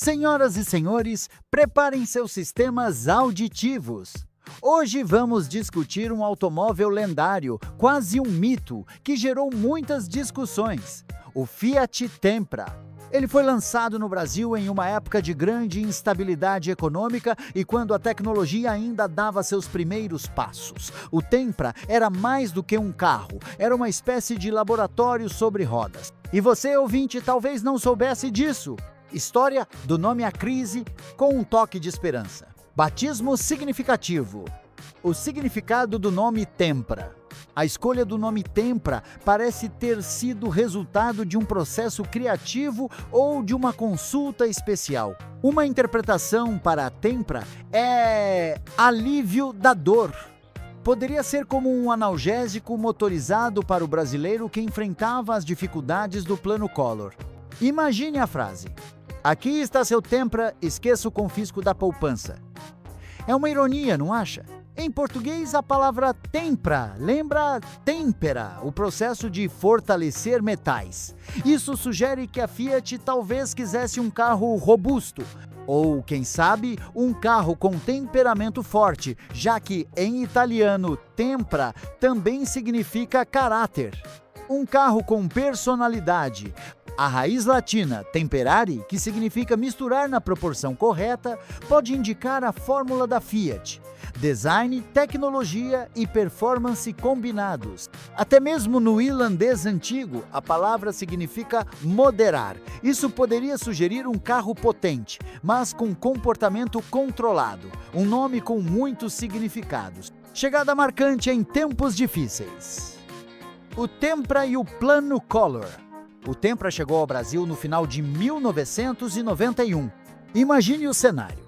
Senhoras e senhores, preparem seus sistemas auditivos. Hoje vamos discutir um automóvel lendário, quase um mito, que gerou muitas discussões: o Fiat Tempra. Ele foi lançado no Brasil em uma época de grande instabilidade econômica e quando a tecnologia ainda dava seus primeiros passos. O Tempra era mais do que um carro, era uma espécie de laboratório sobre rodas. E você, ouvinte, talvez não soubesse disso. História do nome à crise com um toque de esperança. Batismo significativo. O significado do nome Tempra. A escolha do nome Tempra parece ter sido resultado de um processo criativo ou de uma consulta especial. Uma interpretação para a Tempra é alívio da dor. Poderia ser como um analgésico motorizado para o brasileiro que enfrentava as dificuldades do Plano Collor. Imagine a frase: aqui está seu Tempra, esqueça o confisco da poupança. É uma ironia, não acha? Em português, a palavra tempra lembra têmpera, o processo de fortalecer metais. Isso sugere que a Fiat talvez quisesse um carro robusto, ou, quem sabe, um carro com temperamento forte, já que, em italiano, tempra também significa caráter. Um carro com personalidade. A raiz latina temperare, que significa misturar na proporção correta, pode indicar a fórmula da Fiat: design, tecnologia e performance combinados. Até mesmo no irlandês antigo, a palavra significa moderar. Isso poderia sugerir um carro potente, mas com comportamento controlado, um nome com muitos significados. Chegada marcante em tempos difíceis. O Tempra e o Plano Collor. O Tempra chegou ao Brasil no final de 1991. Imagine o cenário.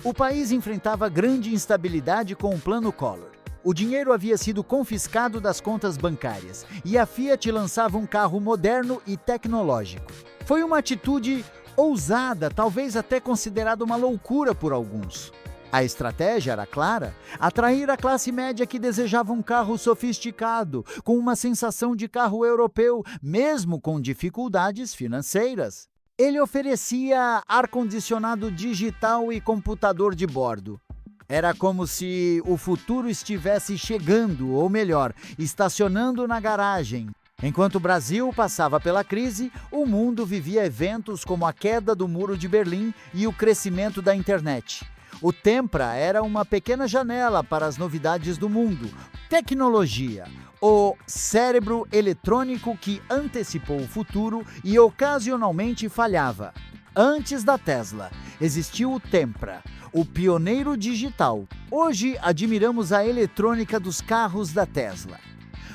O país enfrentava grande instabilidade com o Plano Collor. O dinheiro havia sido confiscado das contas bancárias e a Fiat lançava um carro moderno e tecnológico. Foi uma atitude ousada, talvez até considerada uma loucura por alguns. A estratégia era clara: atrair a classe média que desejava um carro sofisticado, com uma sensação de carro europeu, mesmo com dificuldades financeiras. Ele oferecia ar-condicionado digital e computador de bordo. Era como se o futuro estivesse chegando, ou melhor, estacionando na garagem. Enquanto o Brasil passava pela crise, o mundo vivia eventos como a queda do Muro de Berlim e o crescimento da internet. O Tempra era uma pequena janela para as novidades do mundo. Tecnologia, o cérebro eletrônico que antecipou o futuro e ocasionalmente falhava. Antes da Tesla, existiu o Tempra, o pioneiro digital. Hoje admiramos a eletrônica dos carros da Tesla.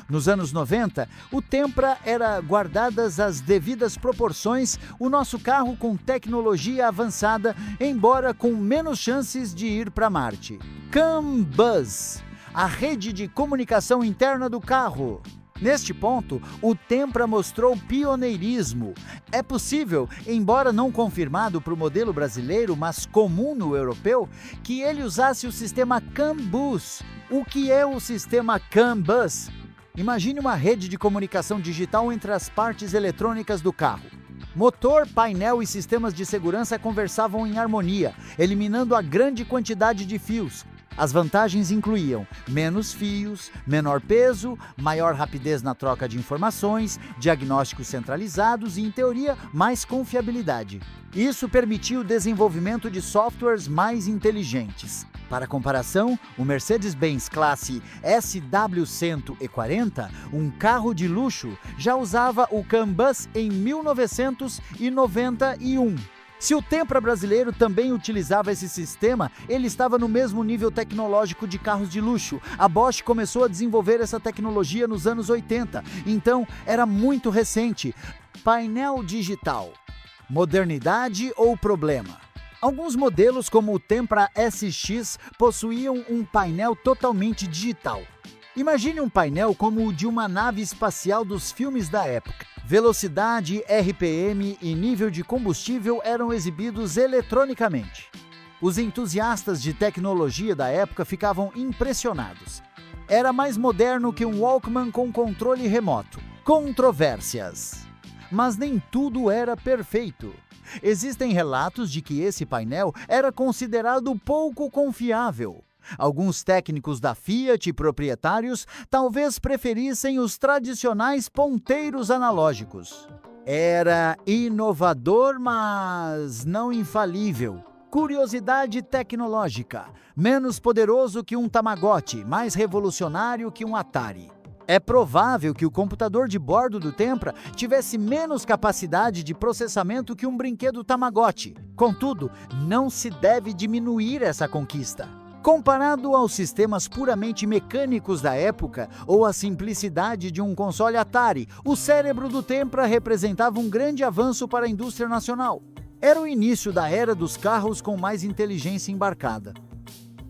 Nos anos 90, o Tempra era, guardadas as devidas proporções, o nosso carro com tecnologia avançada, embora com menos chances de ir para Marte. CAN Bus, a rede de comunicação interna do carro. Neste ponto, o Tempra mostrou pioneirismo. É possível, embora não confirmado para o modelo brasileiro, mas comum no europeu, que ele usasse o sistema CAN Bus. O que é o sistema CAN Bus? Imagine uma rede de comunicação digital entre as partes eletrônicas do carro. Motor, painel e sistemas de segurança conversavam em harmonia, eliminando a grande quantidade de fios. As vantagens incluíam menos fios, menor peso, maior rapidez na troca de informações, diagnósticos centralizados e, em teoria, mais confiabilidade. Isso permitiu o desenvolvimento de softwares mais inteligentes. Para comparação, o Mercedes-Benz classe SW140, um carro de luxo, já usava o CAN Bus em 1991. Se o Tempra brasileiro também utilizava esse sistema, ele estava no mesmo nível tecnológico de carros de luxo. A Bosch começou a desenvolver essa tecnologia nos anos 80, então era muito recente. Painel digital. Modernidade ou problema? Alguns modelos, como o Tempra SX, possuíam um painel totalmente digital. Imagine um painel como o de uma nave espacial dos filmes da época. Velocidade, RPM e nível de combustível eram exibidos eletronicamente. Os entusiastas de tecnologia da época ficavam impressionados. Era mais moderno que um Walkman com controle remoto. Controvérsias. Mas nem tudo era perfeito. Existem relatos de que esse painel era considerado pouco confiável. Alguns técnicos da Fiat e proprietários talvez preferissem os tradicionais ponteiros analógicos. Era inovador, mas não infalível. Curiosidade tecnológica. Menos poderoso que um Tamagotchi, mais revolucionário que um Atari. É provável que o computador de bordo do Tempra tivesse menos capacidade de processamento que um brinquedo Tamagotchi. Contudo, não se deve diminuir essa conquista. Comparado aos sistemas puramente mecânicos da época ou à simplicidade de um console Atari, o cérebro do Tempra representava um grande avanço para a indústria nacional. Era o início da era dos carros com mais inteligência embarcada.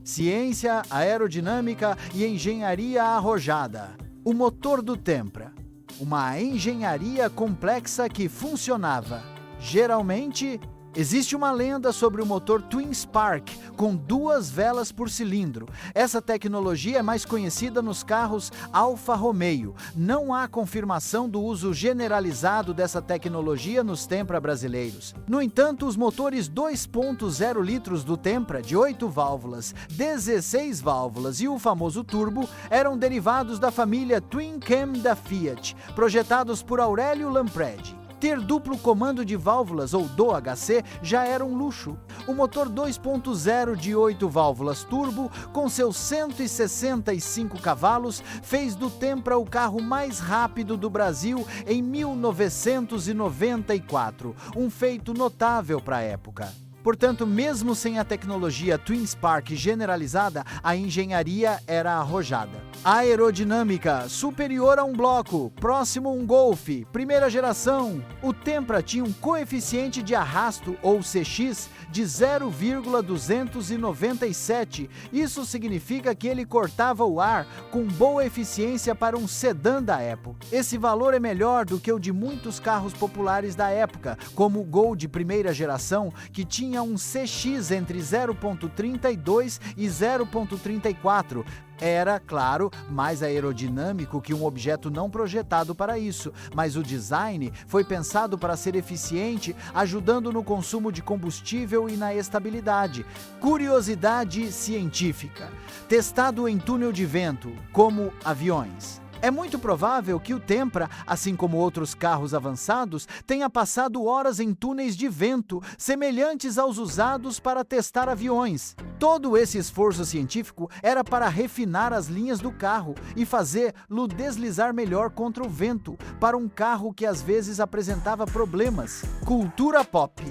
Ciência, aerodinâmica e engenharia arrojada. O motor do Tempra. Uma engenharia complexa que funcionava. Geralmente, existe uma lenda sobre o motor Twin Spark, com 2 velas por cilindro. Essa tecnologia é mais conhecida nos carros Alfa Romeo. Não há confirmação do uso generalizado dessa tecnologia nos Tempra brasileiros. No entanto, os motores 2.0 litros do Tempra, de 8 válvulas, 16 válvulas e o famoso turbo, eram derivados da família Twin Cam da Fiat, projetados por Aurélio Lampredi. Ter duplo comando de válvulas ou DOHC já era um luxo. O motor 2.0 de 8 válvulas turbo, com seus 165 cavalos, fez do Tempra o carro mais rápido do Brasil em 1994, um feito notável para a época. Portanto, mesmo sem a tecnologia Twin Spark generalizada, a engenharia era arrojada. Aerodinâmica superior a um bloco, próximo a um Golf, primeira geração. O Tempra tinha um coeficiente de arrasto, ou CX, de 0,297. Isso significa que ele cortava o ar com boa eficiência para um sedã da época. Esse valor é melhor do que o de muitos carros populares da época, como o Gol de primeira geração, que tinha um CX entre 0,32 e 0,34. Era, claro, mais aerodinâmico que um objeto não projetado para isso, mas o design foi pensado para ser eficiente, ajudando no consumo de combustível e na estabilidade. Curiosidade científica. Testado em túnel de vento, como aviões. É muito provável que o Tempra, assim como outros carros avançados, tenha passado horas em túneis de vento, semelhantes aos usados para testar aviões. Todo esse esforço científico era para refinar as linhas do carro e fazê-lo deslizar melhor contra o vento, para um carro que às vezes apresentava problemas. Cultura pop.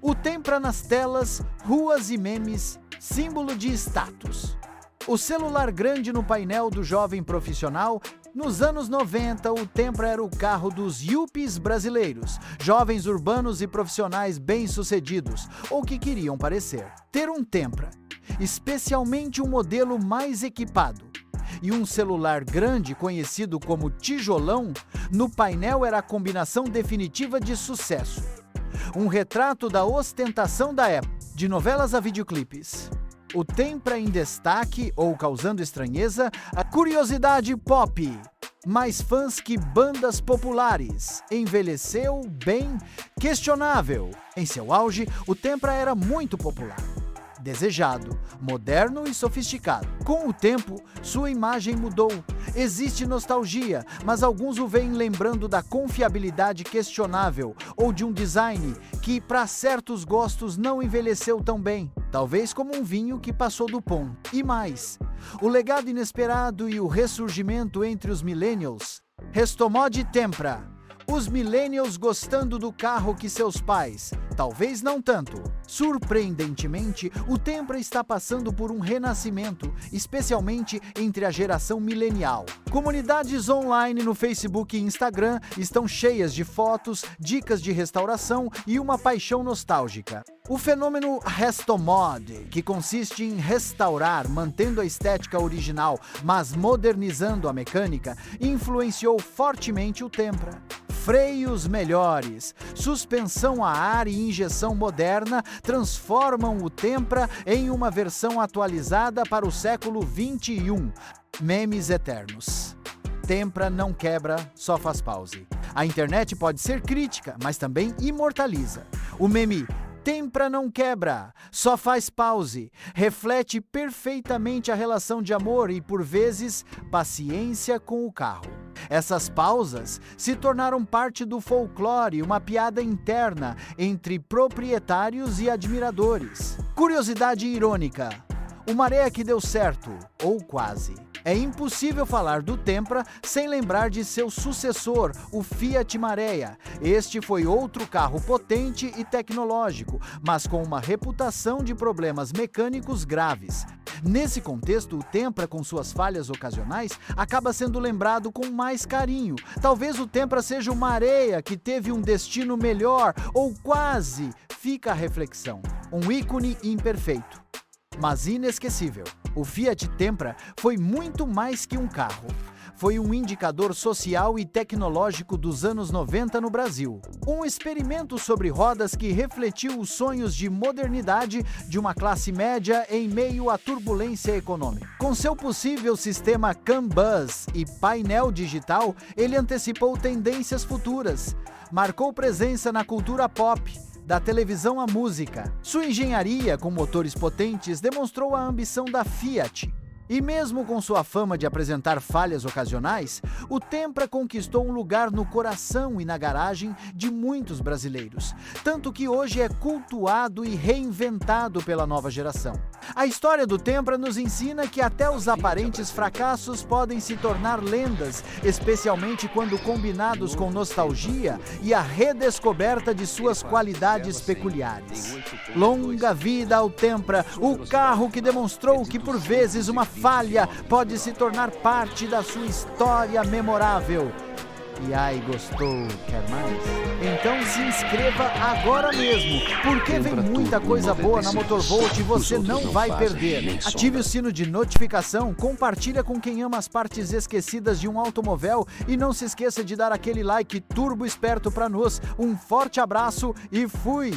O Tempra nas telas, ruas e memes, símbolo de status. O celular grande no painel do jovem profissional. Nos anos 90, o Tempra era o carro dos yuppies brasileiros, jovens urbanos e profissionais bem-sucedidos, ou que queriam parecer. Ter um Tempra, especialmente um modelo mais equipado, e um celular grande conhecido como tijolão, no painel era a combinação definitiva de sucesso. Um retrato da ostentação da época, de novelas a videoclipes. O Tempra em destaque, ou causando estranheza, a curiosidade pop. Mais fãs que bandas populares. Envelheceu bem? Questionável. Em seu auge, o Tempra era muito popular. Desejado, moderno e sofisticado. Com o tempo, sua imagem mudou. Existe nostalgia, mas alguns o veem lembrando da confiabilidade questionável ou de um design que, para certos gostos, não envelheceu tão bem. Talvez como um vinho que passou do ponto. E mais, o legado inesperado e o ressurgimento entre os millennials. Restomod Tempra. Os millennials gostando do carro que seus pais, talvez não tanto. Surpreendentemente, o Tempra está passando por um renascimento, especialmente entre a geração milenial. Comunidades online no Facebook e Instagram estão cheias de fotos, dicas de restauração e uma paixão nostálgica. O fenômeno Restomod, que consiste em restaurar, mantendo a estética original, mas modernizando a mecânica, influenciou fortemente o Tempra. Freios melhores, suspensão a ar e injeção moderna transformam o Tempra em uma versão atualizada para o século XXI. Memes eternos. Tempra não quebra, só faz pause. A internet pode ser crítica, mas também imortaliza. O meme "Tempra não quebra, só faz pause" reflete perfeitamente a relação de amor e, por vezes, paciência com o carro. Essas pausas se tornaram parte do folclore, uma piada interna entre proprietários e admiradores. Curiosidade irônica: o Maré que deu certo, ou quase. É impossível falar do Tempra sem lembrar de seu sucessor, o Fiat Marea. Este foi outro carro potente e tecnológico, mas com uma reputação de problemas mecânicos graves. Nesse contexto, o Tempra, com suas falhas ocasionais, acaba sendo lembrado com mais carinho. Talvez o Tempra seja uma areia que teve um destino melhor, ou quase. Fica a reflexão. Um ícone imperfeito, mas inesquecível. O Fiat Tempra foi muito mais que um carro. Foi um indicador social e tecnológico dos anos 90 no Brasil. Um experimento sobre rodas que refletiu os sonhos de modernidade de uma classe média em meio à turbulência econômica. Com seu possível sistema CAN Bus e painel digital, ele antecipou tendências futuras. Marcou presença na cultura pop, da televisão à música. Sua engenharia com motores potentes demonstrou a ambição da Fiat. E mesmo com sua fama de apresentar falhas ocasionais, o Tempra conquistou um lugar no coração e na garagem de muitos brasileiros, tanto que hoje é cultuado e reinventado pela nova geração. A história do Tempra nos ensina que até os aparentes fracassos podem se tornar lendas, especialmente quando combinados com nostalgia e a redescoberta de suas qualidades peculiares. Longa vida ao Tempra, o carro que demonstrou que por vezes uma falha pode se tornar parte da sua história memorável. E ai, gostou? Quer mais? Então se inscreva agora mesmo, porque vem muita coisa boa na Motorvolt e você não vai perder. Ative o sino de notificação, compartilha com quem ama as partes esquecidas de um automóvel e não se esqueça de dar aquele like turbo esperto para nós. Um forte abraço e fui!